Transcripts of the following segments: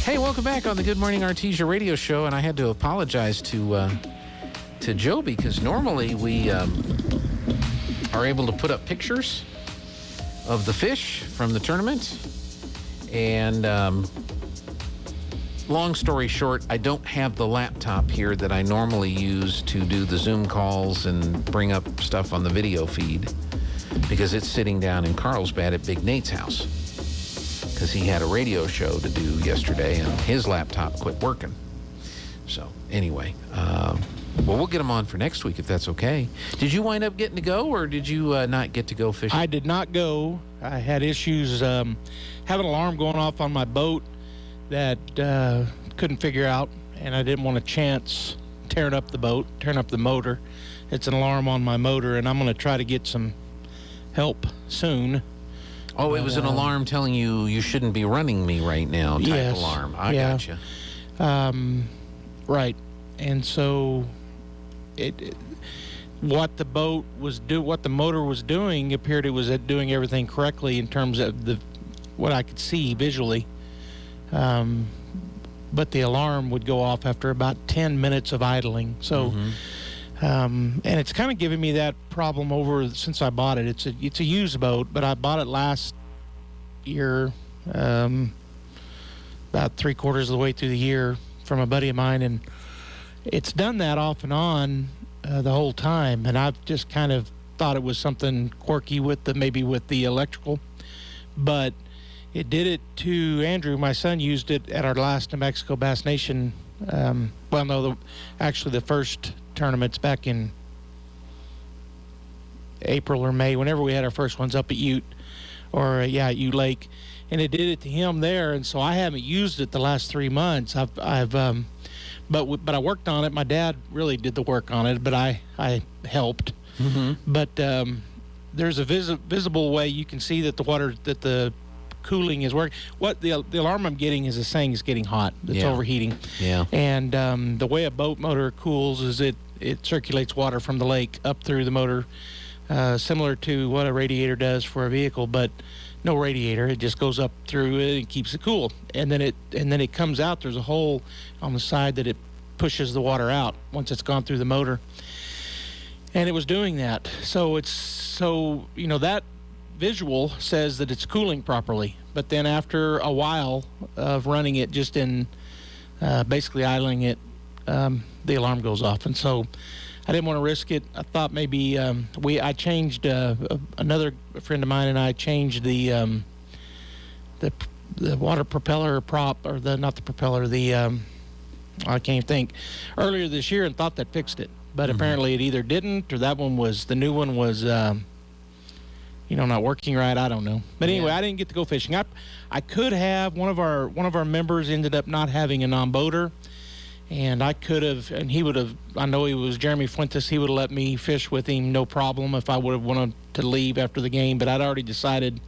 Hey, welcome back on the Good Morning Artesia radio show, and I had to apologize to Joby because normally we are able to put up pictures of the fish from the tournament, and long story short, I don't have the laptop here that I normally use to do the Zoom calls and bring up stuff on the video feed because it's sitting down in Carlsbad at Big Nate's house because he had a radio show to do yesterday and his laptop quit working. So anyway, well, we'll get him on for next week if that's okay. Did you wind up getting to go, or did you not get to go fishing? I did not go. I had issues, have an alarm going off on my boat that couldn't figure out, and I didn't want to chance tearing up the boat, tearing up the motor. It's an alarm on my motor, and I'm going to try to get some help soon. Oh, it was an alarm telling you shouldn't be running me right now type alarm. I gotcha. Right. And so what the motor was doing appeared it was doing everything correctly in terms of what I could see visually. But the alarm would go off after about 10 minutes of idling. So, and it's kind of giving me that problem over since I bought it. It's a used boat, but I bought it last year, about 3/4 of the way through the year from a buddy of mine, and it's done that off and on the whole time. And I've just kind of thought it was something quirky with the electrical, but it did it to Andrew. My son used it at our last New Mexico Bass Nation. Actually the first tournaments back in April or May, whenever we had our first ones up at Ute Lake, and it did it to him there. And so I haven't used it the last 3 months. But I worked on it. My dad really did the work on it, but I helped. But there's a visible way you can see that the cooling is working. What the alarm I'm getting is saying it's getting hot. It's overheating. Yeah. And the way a boat motor cools is it circulates water from the lake up through the motor, similar to what a radiator does for a vehicle, but no radiator. It just goes up through it and keeps it cool. And then it comes out. There's a hole on the side that it pushes the water out once it's gone through the motor. And it was doing that. So that visual says that it's cooling properly, but then after a while of running it just in basically idling it, the alarm goes off. And so I didn't want to risk it. I thought maybe I changed another friend of mine and I changed the water propeller prop, or not the propeller, I can't think, earlier this year, and thought that fixed it, but apparently it either didn't, or the new one was not working right. I don't know. But anyway, I didn't get to go fishing. I could have. One of our members ended up not having a non-boater, and I could have, and he would have. I know he was Jeremy Fuentes. He would have let me fish with him, no problem, if I would have wanted to leave after the game. But I'd already decided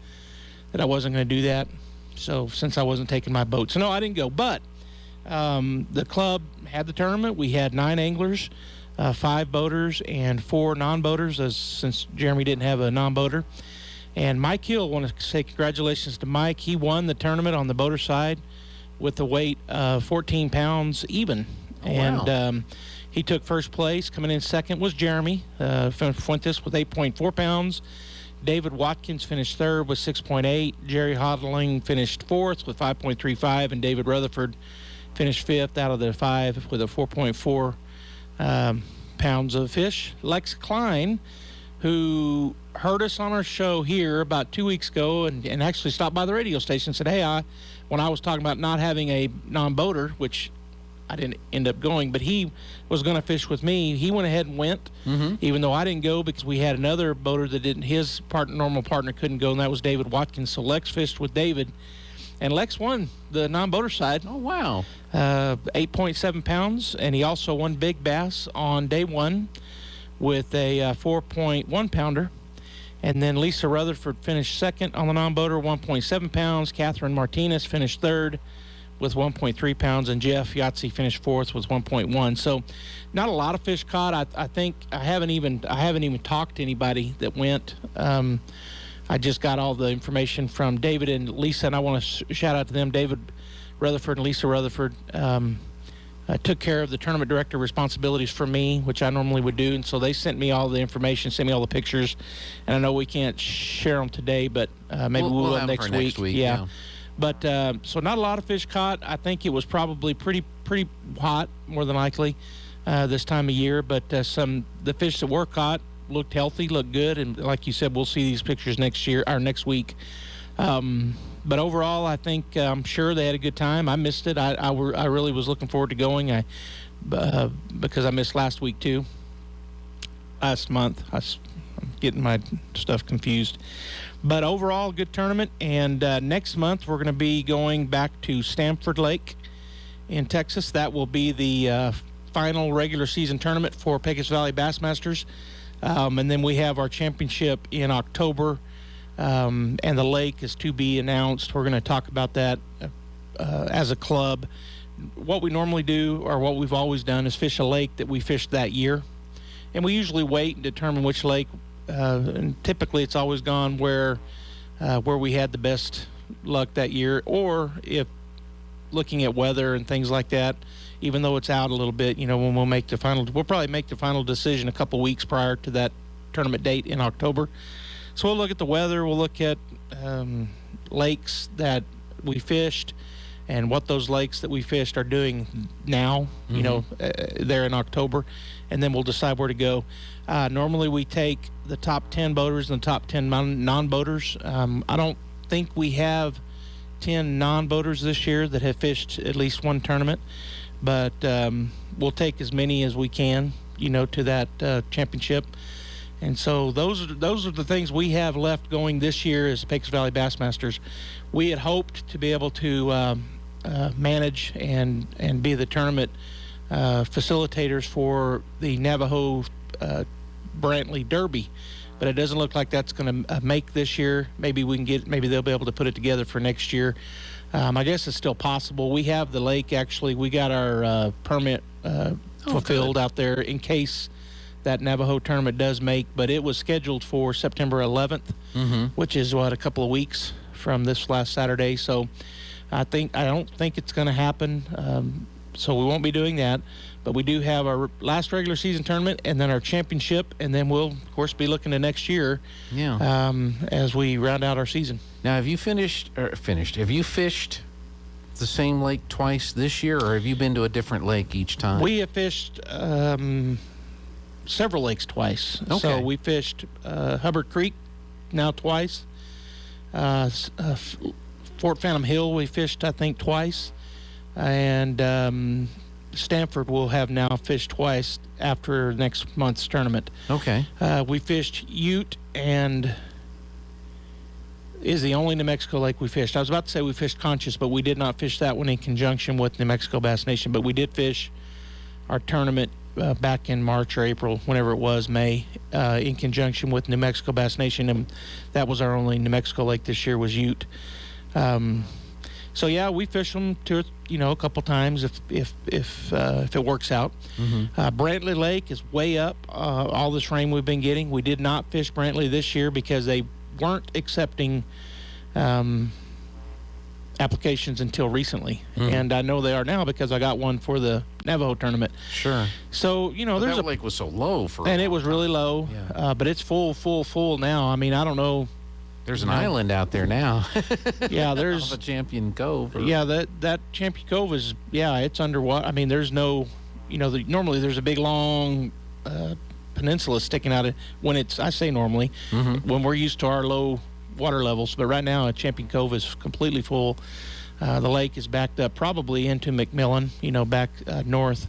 that I wasn't going to do that. So since I wasn't taking my boat, so no, I didn't go. But the club had the tournament. We had 9 anglers. 5 boaters and 4 non-boaters, since Jeremy didn't have a non-boater. And Mike Hill, I want to say congratulations to Mike. He won the tournament on the boater side with the weight of 14 pounds even. Oh, wow. And he took first place. Coming in second was Jeremy Fuentes with 8.4 pounds. David Watkins finished third with 6.8. Jerry Houghtaling finished fourth with 5.35. And David Rutherford finished fifth out of the 5 with a 4.4 pounds of fish. Lex Klein, who heard us on our show here about 2 weeks ago and actually stopped by the radio station and said, hey, when I was talking about not having a non-boater, which I didn't end up going, but he was going to fish with me, he went ahead and went, even though I didn't go because we had another boater that didn't, his normal partner couldn't go, and that was David Watkins. So Lex fished with David, and Lex won the non-boater side. Oh, wow. 8.7 pounds, and he also won big bass on day one with a 4.1 pounder. And then Lisa Rutherford finished second on the non-boater, 1.7 pounds. Catherine Martinez finished third with 1.3 pounds, and Jeff Yahtzee finished fourth with 1.1. So not a lot of fish caught. I think I haven't even talked to anybody that went. I just got all the information from David and Lisa, and I want to shout out to them. David Rutherford and Lisa Rutherford took care of the tournament director responsibilities for me, which I normally would do. And so they sent me all the information, sent me all the pictures. And I know we can't share them today, but maybe we'll have next them for week. next week. Yeah. But so not a lot of fish caught. I think it was probably pretty hot, more than likely, this time of year. But the fish that were caught looked healthy, looked good, and like you said, we'll see these pictures next week. But overall, I think I'm sure they had a good time. I missed it. I really was looking forward to going. Because I missed last week too. Last month, I'm getting my stuff confused. But overall, good tournament. And next month, we're going to be going back to Stamford Lake in Texas. That will be the final regular season tournament for Pecos Valley Bassmasters. And then we have our championship in October. And the lake is to be announced. We're going to talk about that as a club. What we normally do, or what we've always done, is fish a lake that we fished that year. And we usually wait and determine which lake. And typically, it's always gone where we had the best luck that year, or if looking at weather and things like that. Even though it's out a little bit, when we'll probably make the final decision a couple weeks prior to that tournament date in October. So we'll look at the weather. We'll look at lakes that we fished and what those lakes that we fished are doing now. There in October, and then we'll decide where to go. Normally, we take the top 10 boaters and the top 10 non-boaters. I don't think we have 10 non-boaters this year that have fished at least one tournament, but we'll take as many as we can, to that championship. And so those are the things we have left going this year as the Pecos Valley Bassmasters. We had hoped to be able to manage and be the tournament facilitators for the Navajo Brantley Derby, but it doesn't look like that's going to make this year. Maybe they'll be able to put it together for next year. I guess it's still possible. We have the lake, actually. We got our permit fulfilled out there in case that Navajo tournament does make, but it was scheduled for September 11th, which is a couple of weeks from this last Saturday. So I don't think it's going to happen. So we won't be doing that, but we do have our last regular season tournament and then our championship, and then we'll of course be looking to next year. As we round out our season. Now, have you fished the same lake twice this year, or have you been to a different lake each time? We have fished several lakes twice. Okay. So we fished Hubbard Creek now twice. Fort Phantom Hill we fished, I think, twice. And Stanford will have now fished twice after next month's tournament. Okay. We fished Ute and is the only New Mexico lake we fished. I was about to say we fished Conscious, but we did not fish that one in conjunction with New Mexico Bass Nation. But we did fish our tournament back in March or April, whenever it was, May, in conjunction with New Mexico Bass Nation, and that was our only New Mexico lake this year was Ute. So yeah, we fish them a couple times if it works out. Brantley Lake is way up. All this rain we've been getting, we did not fish Brantley this year because they weren't accepting applications until recently, and I know they are now because I got one for the Navajo tournament. Sure. So there's that lake was so low and it was really low, but it's full now. I mean, I don't know. There's an island out there now. Yeah, there's off of Champion Cove. Yeah, that Champion Cove is it's underwater. I mean, there's no, normally there's a big long peninsula sticking out of when it's. I say normally when we're used to our low water levels, but right now Champion Cove is completely full. The lake is backed up probably into McMillan, back north,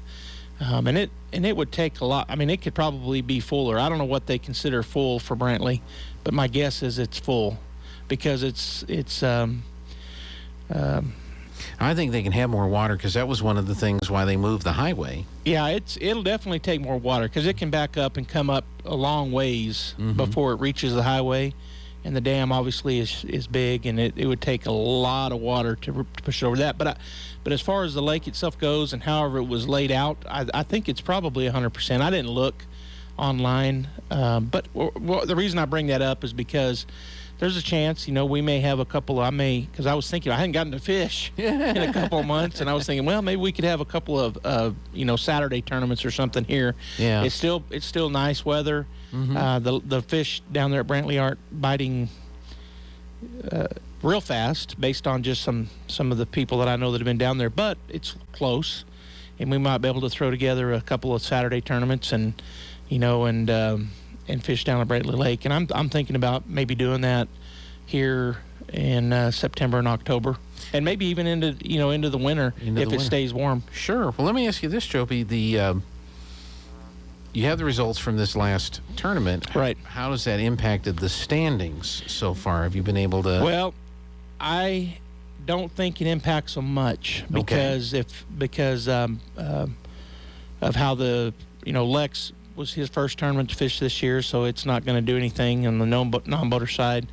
and it would take a lot. I mean, it could probably be fuller. I don't know what they consider full for Brantley, but my guess is it's full because it's. I think they can have more water because that was one of the things why they moved the highway. Yeah, it'll definitely take more water because it can back up and come up a long ways before it reaches the highway. And the dam obviously is big, and it would take a lot of water to push it over that. But as far as the lake itself goes and however it was laid out, I think it's probably 100%. I didn't look online, but the reason I bring that up is because there's a chance, we may have a couple. Because I was thinking I hadn't gotten to fish in a couple of months, and I was thinking, well, maybe we could have a couple of Saturday tournaments or something here. Yeah. It's still nice weather. The fish down there at Brantley aren't biting real fast, based on just some of the people that I know that have been down there, but it's close, and we might be able to throw together a couple of Saturday tournaments and fish down at Brantley Lake. And I'm thinking about maybe doing that here in September and October, and maybe even into the winter if it stays warm. Sure. Well, let me ask you this, Joby. You have the results from this last tournament. Right. How has that impacted the standings so far? Have you been able to? Well, I don't think it impacts them much because of how the Lex was his first tournament to fish this year, so it's not going to do anything on the non-boater side.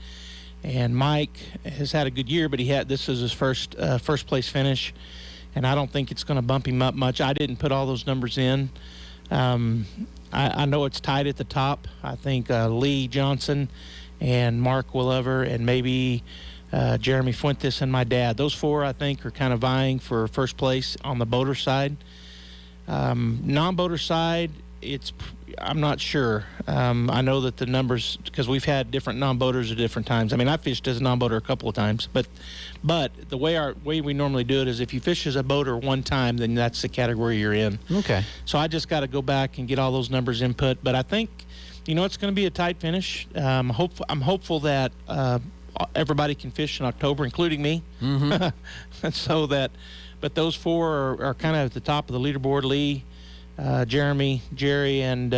And Mike has had a good year, but this is his first place finish, and I don't think it's going to bump him up much. I didn't put all those numbers in. I know it's tight at the top. I think Lee Johnson and Mark Willever and maybe Jeremy Fuentes and my dad. Those four, I think, are kind of vying for first place on the boater side. Non-boater side, I'm not sure. I know that the numbers, because we've had different non-boaters at different times. I mean, I fished as a non-boater a couple of times, but the way we normally do it is if you fish as a boater one time, then that's the category you're in. Okay. So I just got to go back and get all those numbers input. But I think, it's going to be a tight finish. I'm hopeful that everybody can fish in October, including me. Mm-hmm. But those four are kind of at the top of the leaderboard: Lee, Jeremy, Jerry, and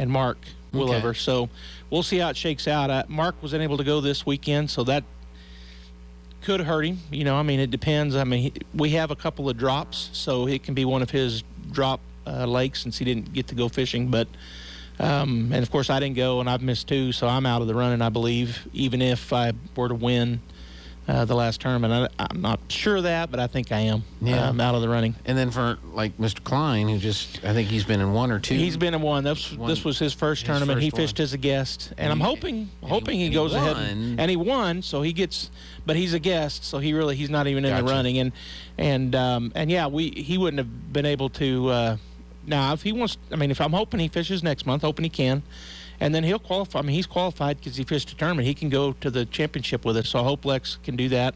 Mark Willever. Okay. So we'll see how it shakes out. Mark was unable to go this weekend, so that could hurt him. It depends. We have a couple of drops, so it can be one of his drop lakes since he didn't get to go fishing. But and of course I didn't go, and I've missed two, so I'm out of the running, I believe, even if I were to win the last tournament. I'm not sure of that, but I think I am. Yeah. I'm out of the running. And then for like Mr. Klein, who I think he's been in one or two. He's been in one. This was his first tournament. He fished as a guest, and I'm hoping he goes ahead and he won. So he gets, but he's a guest, so he's not even in the running. And yeah, he wouldn't have been able to. Now, if he wants, if I'm hoping he fishes next month, hoping he can. And then he'll qualify. He's qualified because he fished a tournament. He can go to the championship with us. So I hope Lex can do that,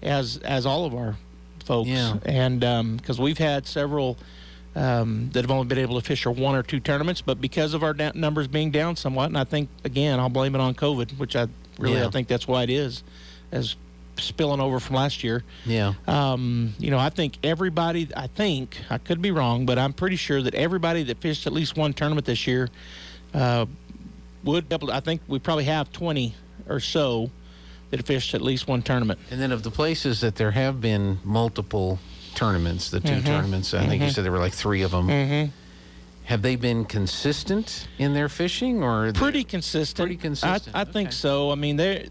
as all of our folks. Yeah. And because we've had several that have only been able to fish one or two tournaments, but because of our numbers being down somewhat, and I think, again, I'll blame it on COVID, which I think that's why it is, as spilling over from last year. Yeah. I think everybody, I could be wrong, but I'm pretty sure that everybody that fished at least one tournament this year I think we probably have 20 or so that have fished at least one tournament. And then of the places that there have been multiple tournaments, the two tournaments, I think you said there were like three of them. Mm-hmm. Have they been consistent in their fishing, or pretty consistent? Pretty consistent. I think so.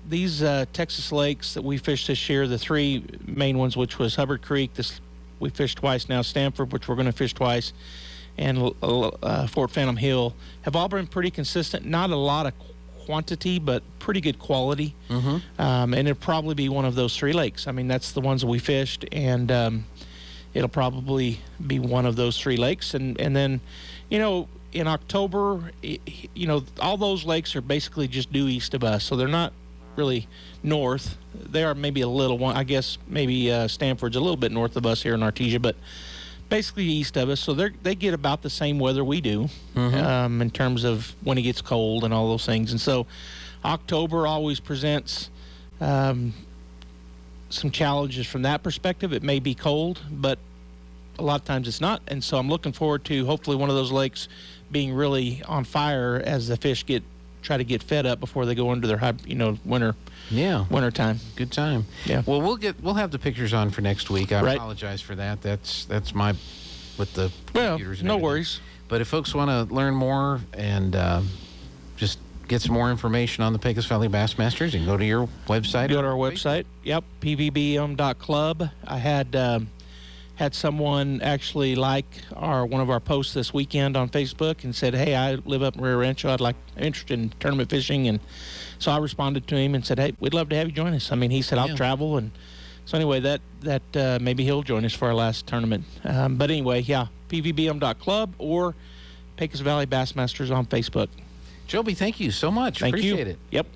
These Texas lakes that we fished this year, the three main ones, which was Hubbard Creek, we fished twice now, Stanford, which we're going to fish twice, and Fort Phantom Hill, have all been pretty consistent. Not a lot of quantity, but pretty good quality. Mm-hmm. And it'll probably be one of those three lakes. that's the ones that we fished, and it'll probably be one of those three lakes. And then, in October, all those lakes are basically just due east of us, so they're not really north. They are maybe a little one. I guess maybe Stanford's a little bit north of us here in Artesia, but basically east of us, so they get about the same weather we do. Mm-hmm. In terms of when it gets cold and all those things. And so October always presents some challenges from that perspective. It may be cold, but a lot of times it's not. And so I'm looking forward to hopefully one of those lakes being really on fire as the fish try to get fed up before they go into their winter. Yeah. Winter time. Good time. Yeah. Well, we'll have the pictures on for next week. I apologize for that. That's my with the computers and no everything. Worries. But if folks want to learn more and just get some more information on the Pecos Valley Bassmasters, you can go to your website. Go to our website. Yep, pvbm.club. I had had someone actually like one of our posts this weekend on Facebook and said, "Hey, I live up in Rio Rancho. I'm interested in tournament fishing." And so I responded to him and said, "Hey, we'd love to have you join us." I mean, he said, "I'll travel." And so anyway, that maybe he'll join us for our last tournament. But anyway, yeah, pvbm.club or Pecos Valley Bassmasters on Facebook. Joby, thank you so much. Thank Appreciate you. it. Yep.